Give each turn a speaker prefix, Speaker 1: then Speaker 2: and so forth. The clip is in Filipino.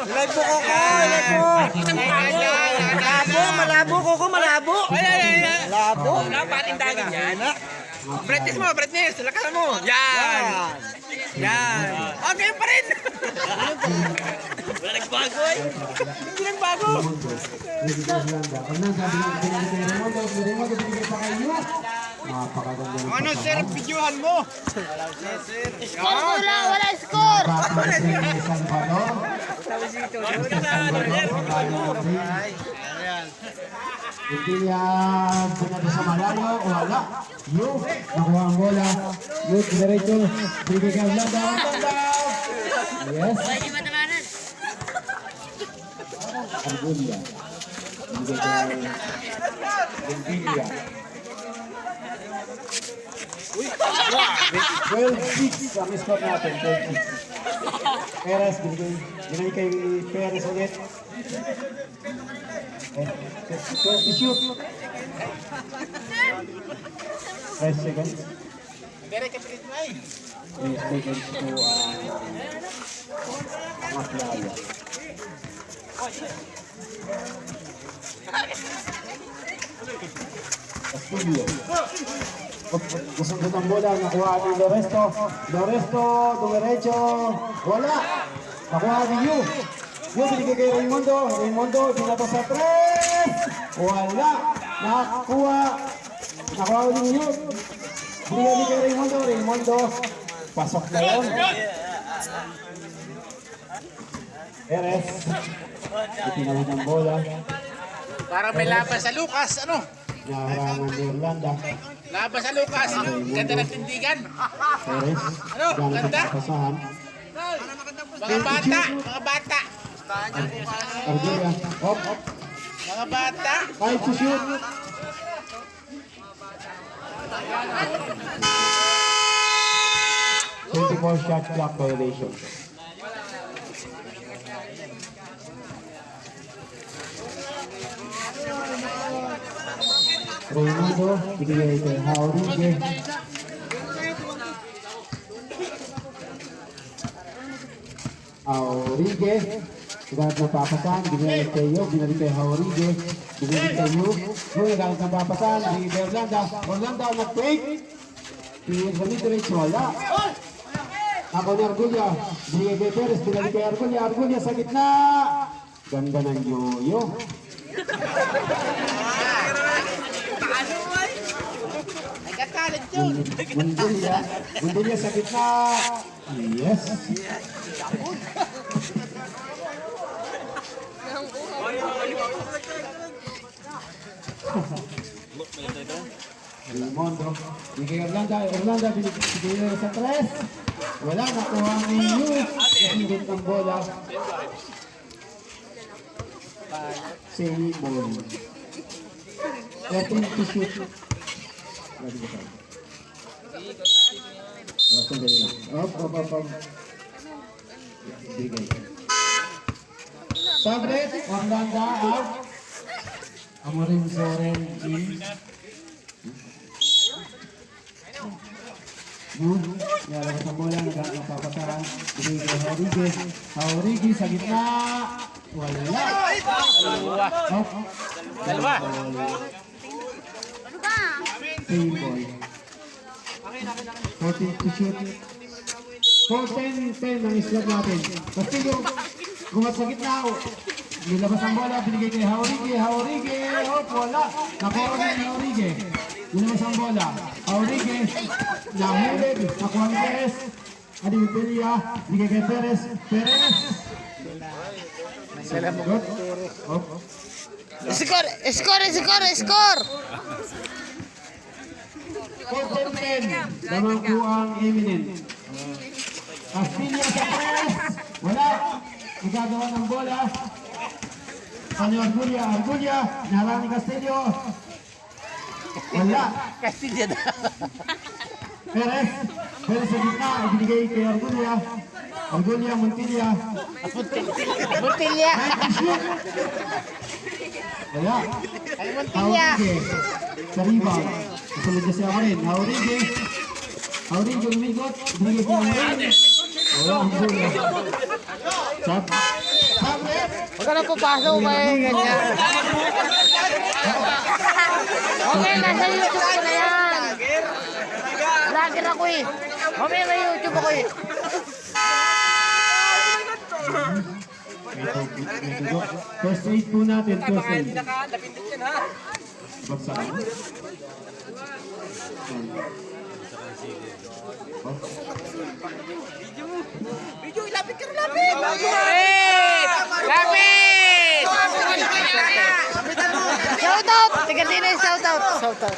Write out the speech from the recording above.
Speaker 1: Live mo, Koko! Live mo! Malabo! Malabo, Koko! Malabo! Malabo!
Speaker 2: Patindagan yan. Brightness mo, brightness. Lakasan mo. Yan. Yan. Okay pa rin. Wala nagbago eh. Hindi nagbago. Ano sir, videohan mo.
Speaker 3: Score wala, wala score.
Speaker 4: Hindi niya pinado sa malayo, wala. Youth, nakuha ang bola. Youth, diretso. Bigay ka lang daw. Yes. Argulia. Bigay ka Argulia. 12-6 ang score natin. 12-6. Perez, binigay kay Perez ulit. 20 shoot. 5 seconds.
Speaker 2: Very kapit na eh.
Speaker 4: 3 seconds to Maslaya. Castillo. Gusto ng bola, nakuha ni Loresto. Loresto, dumiretso. Wala. Nakuha ni Yu. Yu, binigay kay Raymundo. Raymundo, binato sa 3. Wala. Nakuha. Nakuha ni Yu. Binigay kay Raymundo. Raymundo. Pasok na yun. Perez. Itinawag ng bola.
Speaker 2: Parang may laban sa Lucas, ano?
Speaker 4: Naharangan ni Orlando.
Speaker 2: Laban sa Lucas. Ganda ng tindigan.
Speaker 4: Perez.
Speaker 2: Ano? Ganda?
Speaker 4: Pasahan.
Speaker 2: Mga bata, mga bata.
Speaker 4: Argulia. Hop.
Speaker 2: Mga bata.
Speaker 4: 5 to shoot. Twenty-four shot clock violation. Raymundo, binigay kay Haurige. Haurige, galit na papasan, binigay kay Yo, binigay kay Haurige, binigay kay Yo, Yo, galit na papasan, binigay kay Orlando, Orlando nag-take, pinigay sa mid-range, wala. Ako ni Argulia, binigay kay Perez, binigay kay Argulia, Argulia sa gitna, ganda ng Yo-Yo. Mundulia sa gitna. Yes. Raymundo. Bigay Orlando. Orlando binigay sa 3. Wala, nakuha ni Yu. Nahigit ng bola. Save ball. 13 to shoot. Up. Bigay. Sabret, Orlando out. Amorim Zoren in. Yun, nalabas ang bola, nagpapasahan. Bigay kay Haurige. Haurige sa gitna. Wala.
Speaker 2: Dalawa.
Speaker 4: Save ball. 14 to shoot. 4-10 ang slot natin. Castillo, gumat sa gitna. Nilabas ang bola, binigay kay Haurige. Haurige, wala. Nakuha ni Haurige. Nilabas ang bola. Haurige, nahulid. Nakuha ni Perez. Adipilia, binigay kay Perez. Perez. Good.
Speaker 3: Score!
Speaker 4: 4-10. Lamang po ang Eminent. Castillo sa press. Wala. Nagagawa ng bola. Ano Argulia? Argulia. Naharang ni Castillo. Wala.
Speaker 2: Castillo na.
Speaker 4: Perez. Perez sa gitna. Ibinigay kay Argulia. Argulia, Montilla.
Speaker 3: Montilla.
Speaker 4: Wala.
Speaker 3: Montilla.
Speaker 4: Haurige. Sa rebound. Kasunod niya si Amarin. Haurige. Haurige umigot. Ibinigay kay Amarin. Wala ang bola. Sab.
Speaker 3: Huwag ka na papasok kaya ganyan. Okay, nasa YouTube ko na yan. Vlogger ako eh. Mamaya may YouTube ako eh.
Speaker 4: First aid po natin, first aid.
Speaker 2: Napindot yan ha.
Speaker 4: Baksakan.
Speaker 2: Video, ilapit ka rin, lapit!
Speaker 3: Shout out! Tiga din shout out. Shout out.